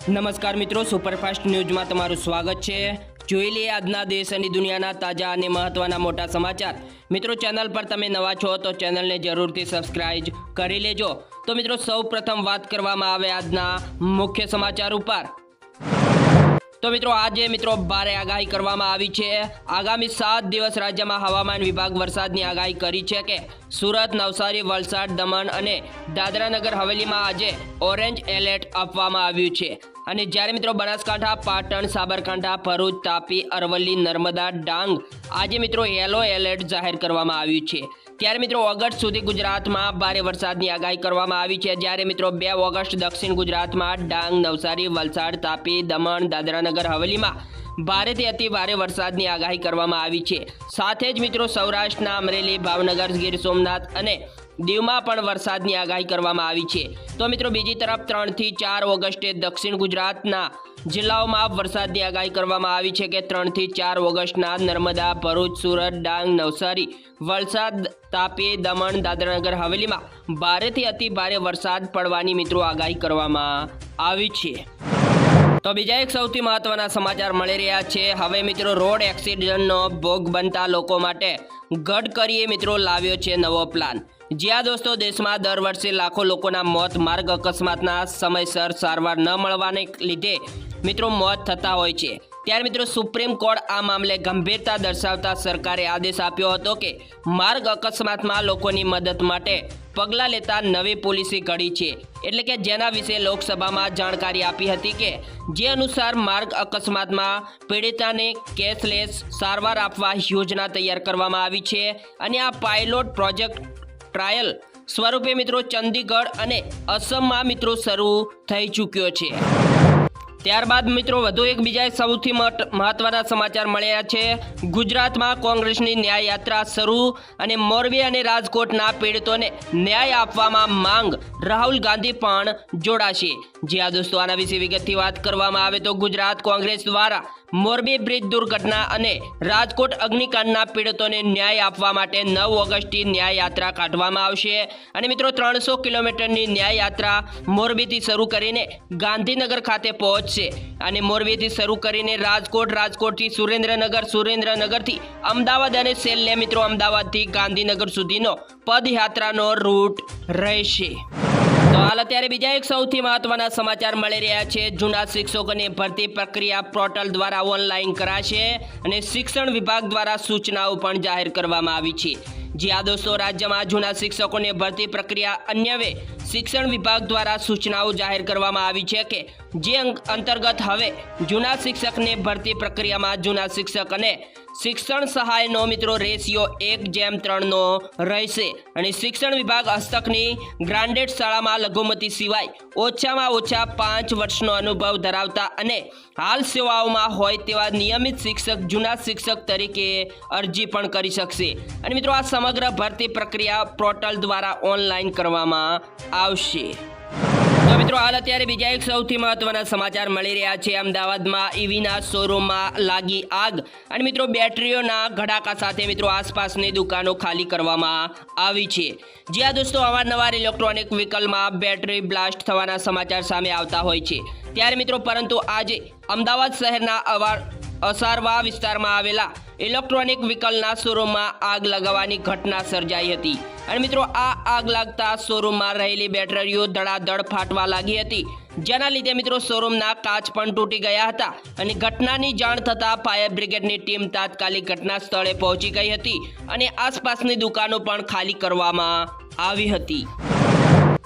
નમસ્કાર મિત્રો, સુપરફાસ્ટ ન્યૂઝમાં તમારું સ્વાગત છે। જોઈ લઈએ આજના દેશ અને દુનિયાના તાજા અને મહત્વના મોટા સમાચાર। મિત્રો, ચેનલ પર તમે નવા છો તો ચેનલને જરૂરથી સબસ્ક્રાઇબ કરી લેજો। તો મિત્રો, સૌપ્રથમ વાત કરવામાં આવે આજના મુખ્ય સમાચાર ઉપર। તો મિત્રો, આજે મિત્રો ભારે આગાહી કરવામાં આવી છે। આગામી 7 દિવસ રાજ્યમાં હવામાન વિભાગ વરસાદની આગાહી કરી છે કે સુરત, નવસારી, વલસાડ, દમણ અને દાદરા નગર હવેલીમાં આજે ઓરેન્જ એલર્ટ આપવામાં આવ્યું છે। અને જ્યારે મિત્રો બનાસકાંઠા, પાટણ, સાબરકાંઠા, ભરૂચ, તાપી, અરવલ્લી, નર્મદા, ડાંગ આજે મિત્રો યલો એલર્ટ જાહેર કરવામાં આવ્યું છે। ત્યારે મિત્રો ઓગસ્ટ સુધી ગુજરાતમાં ભારે વરસાદની આગાહી કરવામાં આવી છે। જ્યારે મિત્રો 2 ઓગસ્ટ દક્ષિણ ગુજરાતમાં ડાંગ, નવસારી, વલસાડ, તાપી, દમણ, દાદરાનગર હવેલીમાં ભારેથી અતિ ભારે વરસાદની આગાહી કરવામાં આવી છે। સાથે જ મિત્રો સૌરાષ્ટ્રના અમરેલી, ભાવનગર, ગીર સોમનાથ અને દીવમાં પણ વરસાદની આગાહી કરવામાં આવી છે। તો મિત્રો બીજી તરફ 3 થી 4 ઓગસ્ટે દક્ષિણ ગુજરાતના જિલ્લાઓમાં વરસાદની આગાહી કરવામાં આવી છે કે 3 થી 4 ઓગસ્ટના નર્મદા, ભરૂચ, સુરત, ડાંગ, નવસારી, વલસાડ, તાપી, દમણ, દાદરાનગર હવેલીમાં ભારેથી અતિ ભારે વરસાદ પડવાની મિત્રો આગાહી કરવામાં આવી છે। તો બીજા એક સૌથી મહત્વના સમાચાર મળી રહ્યા છે। હવે મિત્રો રોડ એક્સિડન્ટનો ભોગ બનતા લોકો માટે ગડકરીએ મિત્રો લાવ્યો છે નવો પ્લાન। જ્યાં દોસ્તો દેશમાં દર વર્ષે લાખો લોકોના મોત માર્ગ અકસ્માતના સમયસર સારવાર ન મળવાને લીધે મિત્રો મોત થતા હોય છે। ત્યારે મિત્રો સુપ્રીમ કોર્ટ આ મામલે ગંભીરતા દર્શાવતા સરકારે આદેશ આપ્યો હતો કે માર્ગ અકસ્માતમાં લોકોની મદદ માટે પગલાં લેતા નવી પોલિસી ઘડી છે। એટલે કે જેના વિશે લોકસભામાં જાણકારી આપી હતી કે જે અનુસાર માર્ગ અકસ્માતમાં પીડિતાને કેશલેસ સારવાર આપવા યોજના તૈયાર કરવામાં આવી છે। અને આ પાયલોટ પ્રોજેક્ટ ટ્રાયલ સ્વરૂપે મિત્રો ચંદીગઢ અને અસમમાં મિત્રો શરૂ થઈ ચૂક્યો છે। ત્યારબાદ મિત્રો વધુ એક બીજા સૌથી મહત્વના સમાચાર મળ્યા છે। ગુજરાતમાં કોંગ્રેસની ન્યાય યાત્રા શરૂ અને મોરબી અને રાજકોટના પીડિતોને ન્યાય આપવામાં માંગ, રાહુલ ગાંધી પણ જોડાશે। જ્યાં દોસ્તો આના વિશે વિગતથી વાત કરવામાં આવે તો ગુજરાત કોંગ્રેસ દ્વારા મોરબી બ્રિજ દુર્ઘટના અને રાજકોટ અગ્નિકાંડના પીડિતોને ન્યાય આપવા માટે 9 ઓગસ્ટથી ન્યાય યાત્રા કાઢવામાં આવશે। અને મિત્રો 300 કિલોમીટરની ન્યાય યાત્રા મોરબીથી શરૂ કરીને ગાંધીનગર ખાતે પહોંચશે અને મોરબીથી શરૂ કરીને રાજકોટથી સુરેન્દ્રનગર, સુરેન્દ્રનગરથી અમદાવાદ અને છેલ્લે મિત્રો અમદાવાદથી ગાંધીનગર સુધીનો પદયાત્રાનો રૂટ રહેશે। તો હાલ અત્યારે બીજા એક સૌથી મહત્વના સમાચાર મળી રહ્યા છે। જૂના શિક્ષકોની ભરતી પ્રક્રિયા પોર્ટલ દ્વારા ઓનલાઈન કરાશે અને શિક્ષણ વિભાગ દ્વારા સૂચનાઓ પણ જાહેર કરવામાં આવી છે। જ્યાં દોસ્તો રાજ્યમાં જૂના શિક્ષકોની ભરતી પ્રક્રિયા અન્વયે શિક્ષણ વિભાગ દ્વારા સૂચનાઓ જાહેર કરવામાં આવી છે કે જે અંતર્ગત હવે જૂના શિક્ષકની ભરતી પ્રક્રિયામાં જૂના શિક્ષક અને શિક્ષણ સહાયનો મિત્રો રેશિયો 1:3 નો રહેશે। અને શિક્ષણ વિભાગ હસ્તકની ગ્રાન્ટેડ શાળામાં લઘુમતી સિવાય ઓછામાં ઓછા 5 વર્ષનો અનુભવ ધરાવતા અને હાલ સેવાઓમાં હોય તેવા નિયમિત શિક્ષક જૂના શિક્ષક તરીકે અરજી પણ કરી શકશે। અને મિત્રો આ સમગ્ર ભરતી પ્રક્રિયા પોર્ટલ દ્વારા ઓનલાઈન કરવામાં આવશે। તો મિત્રો હાલ અત્યારે બીજા એક સૌથી મહત્વના સમાચાર મળી રહ્યા છે। અમદાવાદમાં ઈવીના શોરૂમમાં લાગી આગ અને મિત્રો બેટરીઓના ધડાકા સાથે મિત્રો આસપાસની દુકાનો ખાલી કરવામાં આવી છે। જ્યાં દોસ્તો અવારનવાર ઇલેક્ટ્રોનિક વ્હીકલમાં બેટરી બ્લાસ્ટ થવાના સમાચાર સામે આવતા હોય છે। ત્યારે મિત્રો પરંતુ આજે અમદાવાદ શહેરના અસારવા વિસ્તારમાં આવેલા ઇલેક્ટ્રોનિક વ્હીકલના શોરૂમમાં આગ લગાવવાની ઘટના સર્જાઈ હતી। અને મિત્રો આ આગ લાગતા શોરૂમમાં રહેલી બેટરીઓ ધડાધડ ફાટવા લાગી હતી, જેના લીધે મિત્રો શોરૂમના કાચ પણ તૂટી ગયા હતા। અને ઘટનાની જાણ થતાં ફાયર બ્રિગેડની ટીમ તાત્કાલિક ઘટના સ્થળે પહોંચી ગઈ હતી અને આસપાસની દુકાનો પણ ખાલી કરવામાં આવી હતી।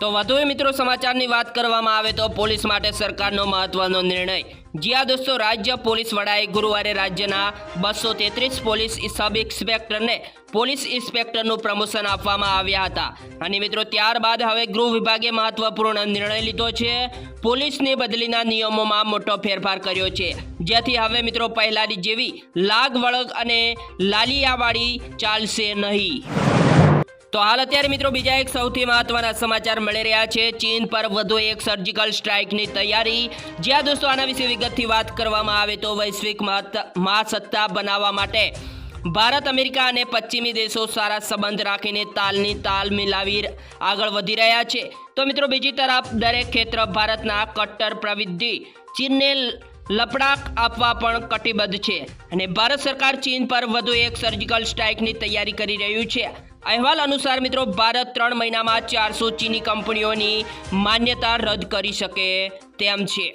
તો વધુ મિત્રો સમાચારની વાત કરવામાં આવે તો પોલીસ માટે સરકારનો મહત્વનો નિર્ણય। જ્યાં દોસ્તો રાજ્ય પોલીસ વડાએ ગુરુવારે રાજ્યના 233 પોલીસ સબ ઇન્સ્પેક્ટરને પોલીસ ઇન્સ્પેક્ટરનું પ્રમોશન આપવામાં આવ્યા હતા। અને મિત્રો ત્યારબાદ હવે ગૃહ વિભાગે મહત્વપૂર્ણ નિર્ણય લીધો છે। પોલીસની બદલીના નિયમોમાં મોટો ફેરફાર કર્યો છે, જેથી હવે મિત્રો પહેલાની જેવી લાગ વળગ અને લાલિયાવાડી ચાલશે નહીં। તો હાલ અત્યારે મિત્રો બીજા એક સૌથી મહત્વના સમાચાર મળી રહ્યા છે। ચીન પર વધુ એક સર્જિકલ સ્ટ્રાઇકની તૈયારી। જ્યાં દોસ્તો આના વિશે વિગતથી વાત કરવામાં આવે તો વૈશ્વિક મહાસત્તા બનાવવા માટે ભારત, અમેરિકા અને પશ્ચિમી દેશો સારા સંબંધ રાખીને તાલની તાલ મિલાવી આગળ વધી રહ્યા છે. તો મિત્રો બીજી તરફ દરેક ક્ષેત્ર ભારતના કટ્ટર પ્રવૃત્તિ ચીનને લપડાક આપવા પણ કટિબદ્ધ છે અને ભારત સરકાર ચીન પર વધુ એક સર્જિકલ સ્ટ્રાઇકની તૈયારી કરી રહ્યું છે. અહેવાલ અનુસાર મિત્રો ભારત 3 મહિનામાં 400 ચીની કંપનીઓની માન્યતા રદ કરી શકે તેમ છે.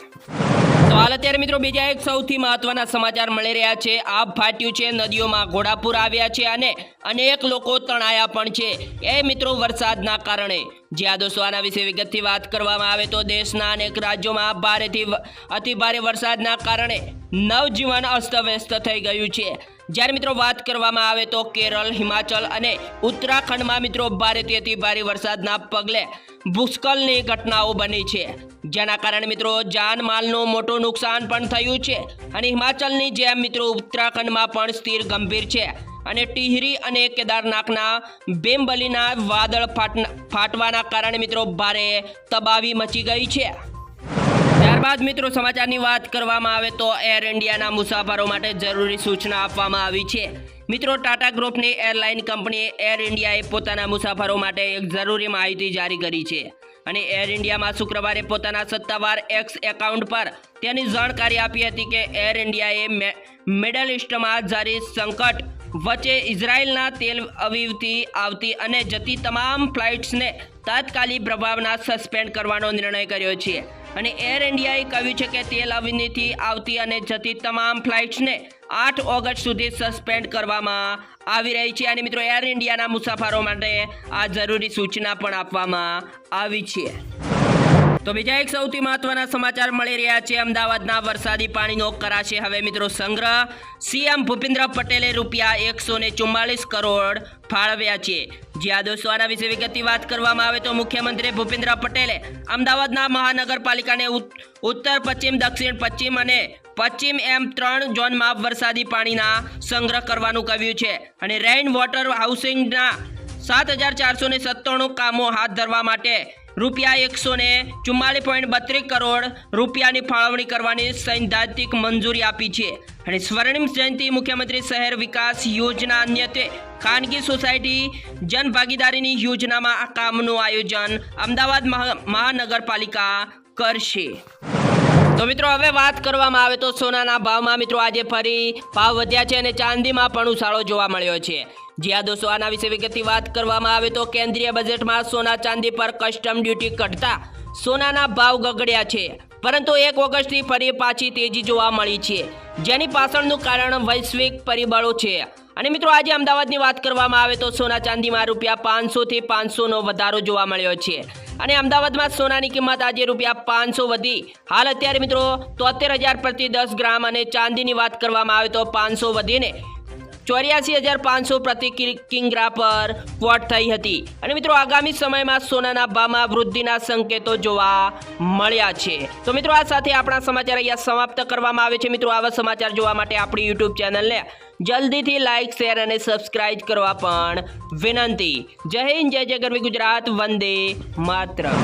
તો હાલ અત્યારે મિત્રો બીજા એક સૌથી મહત્વના સમાચાર મળી રહ્યા છે. આબ ફાટ્યું છે, નદીઓમાં ઘોડાપૂર આવ્યા છે અને અનેક લોકો તણાયા પણ છે એ મિત્રો વરસાદના કારણે. જ્યાં દોસ્તો આના વિશે વિગતથી વાત કરવામાં આવે તો દેશના અનેક રાજ્યોમાં ભારેથી અતિભારે વરસાદના કારણે નવજીવન અસ્તવ્યસ્ત થઈ ગયું છે. જ્યારે મિત્રો વાત કરવામાં આવે તો કેરળ, હિમાચલ અને ઉત્તરાખંડમાં મિત્રો ભારેથી અતિભારે વરસાદના પગલે ભૂસ્ખલનની ઘટનાઓ બની છે, જેના કારણે મિત્રો જાનમાલનું મોટું નુકસાન પણ થયું છે. અને હિમાચલની જેમ મિત્રો ઉત્તરાખંડમાં પણ સ્થિતિ ગંભીર છે અને ટિહરી અને કેદારનાથના બેમ્બલીના વાદળ ફાટવાના કારણે મિત્રો ભારે તબાહી મચી ગઈ છે. ત્યારબાદ મિત્રો સમાચારની વાત કરવામાં આવે તો એર ઇન્ડિયાના મુસાફરો માટે જરૂરી સૂચના આપવામાં આવી છે. મિત્રો ટાટા ગ્રુપની એરલાઇન કંપની એર ઇન્ડિયાએ પોતાના મુસાફરો માટે એક જરૂરી માહિતી જારી કરી છે અને એર ઇન્ડિયામાં શુક્રવારે પોતાના સત્તાવાર એક્સ એકાઉન્ટ પર તેની જાણકારી આપી હતી કે એર ઇન્ડિયાએ મિડલ ઇસ્ટમાં જારી સંકટ વચ્ચે ઇઝરાયલના તેલ અવીવથી આવતી અને જતી તમામ ફ્લાઇટ્સને તાત્કાલિક પ્રભાવના સસ્પેન્ડ કરવાનો નિર્ણય કર્યો છે. અને એર ઇન્ડિયાએ કહ્યું છે કે તેલ અવીવથી આવતી અને જતી તમામ ફ્લાઇટ્સને 8 ઓગસ્ટ સુધી સસ્પેન્ડ કરવામાં આવી રહી છે. અને મિત્રો એર ઇન્ડિયાના મુસાફરો માટે આ જરૂરી સૂચના પણ આપવામાં આવી છે. તો બીજા એક સૌથી મહત્વના સમાચાર મળી રહ્યા છે. અમદાવાદના વરસાદી પાણીનો કરાશે હવે મિત્રો સંગ્રહ. સીએમ ભૂપેન્દ્ર પટેલે ₹144 કરોડ ફાળવ્યા છે. જ્યાં દોસ્તો આના વિશે વિગતની વાત કરવામાં આવે તો મુખ્યમંત્રી ભૂપેન્દ્ર પટેલે અમદાવાદના મહાનગરપાલિકાને ઉત્તર, પશ્ચિમ, દક્ષિણ, પશ્ચિમ અને પશ્ચિમ એમ 3 ઝોનમાં વરસાદી પાણીના સંગ્રહ કરવાનું કહ્યું છે અને રેઇન વોટર હાઉસિંગના 7497 કામો હાથ ધરવા માટે ₹144.32 કરોડ રૂપિયાની ફાળવણી કરવાની સૈદ્ધાંતિક મંજૂરી આપી છે. અને સ્વર્ણિમ જયંતિ મુખ્યમંત્રી શહેર વિકાસ યોજના અન્યત્રે ખાનગી સોસાયટી જનભાગીદારીની યોજનામાં આ કામનું આયોજન અમદાવાદ મહાનગરપાલિકા કરશે. તો મિત્રો હવે વાત કરવામાં આવે તો સોનાના ભાવમાં મિત્રો આજે ફરી ભાવ વધ્યા છે અને ચાંદીમાં પણ ઉછાળો જોવા મળ્યો છે. જ્યાં દોસ્તો આના વિશે વિગતની વાત કરવામાં આવે તો કેન્દ્રીય બજેટમાં સોના ચાંદી પર કસ્ટમ ડ્યુટી ઘટતા સોનાના ભાવ ગગડ્યા છે, પરંતુ 1 ઓગસ્ટથી ફરી પાછી તેજી જોવા મળી છે, જેની પાછળનું કારણ વૈશ્વિક પરિબળો છે. અને મિત્રો આજે અમદાવાદની વાત કરવામાં આવે તો સોના ચાંદીમાં ₹500 થી 500નો વધારો જોવા મળ્યો છે અને અમદાવાદમાં સોનાની કિંમત આજે ₹500 વધી હાલ અત્યારે મિત્રો 73,000 પ્રતિ 10 ગ્રામ અને ચાંદીની વાત કરવામાં આવે તો 500 વધીને 84,500 પ્રતિ કિંગ્રા પર ક્વોટ થઈ હતી. અને મિત્રો આગામી સમયમાં સોનાના ભાવમાં વૃદ્ધિના સંકેતો જોવા મળ્યા છે. તો મિત્રો આ સાથે આપણા સમાચાર અહીંયા સમાપ્ત કરવામાં આવે છે. મિત્રો આવા સમાચાર જોવા માટે આપણી યુટ્યુબ ચેનલને જલ્દીથી લાઇક, શેર અને સબસ્ક્રાઇબ કરવા પણ વિનંતી. જય હિન્દ, જય ગરવી ગુજરાત, વંદે માતરમ.